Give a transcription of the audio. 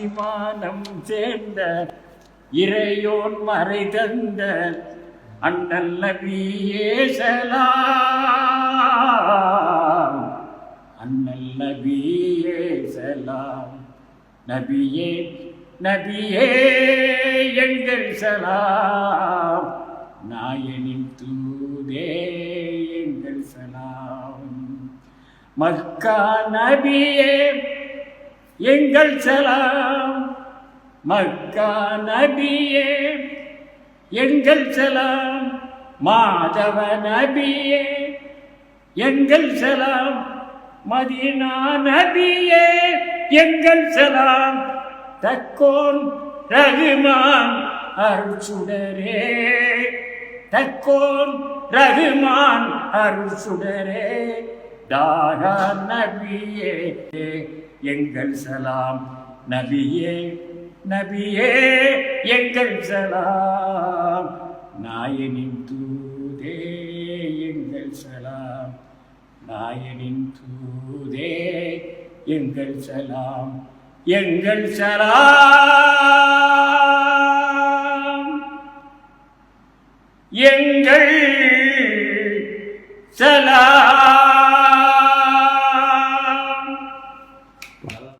அபிமானம் சேர்ந்த இறையோன் மறை தந்த அண்ணல் நபியே சலாம், அண்ணல் நபியே சலாம். நபியே நபியே எங்கள் சலாம், நாயனின் தூதே எங்கள் சலாம். மக்கா நபியே எங்கள் சலாம், மக்கா நபியே எங்கள் சலாம். மாதவ நபியே எங்கள் சலாம், மதீனா நபியே எங்கள் சலாம். தக்கோன் ரகுமான் அருள்சுடரே, தக்கோன் ரகுமான் அருள்சுடரே. தாரா நபியே எங்கள் சலாம், நபியே நபியே எங்கள் சலாம். நாயனின் தூதே எங்கள் சலாம், நாயனின் தூதே எங்கள் சலாம், எங்கள் சலாம், எங்கள் சலாம்.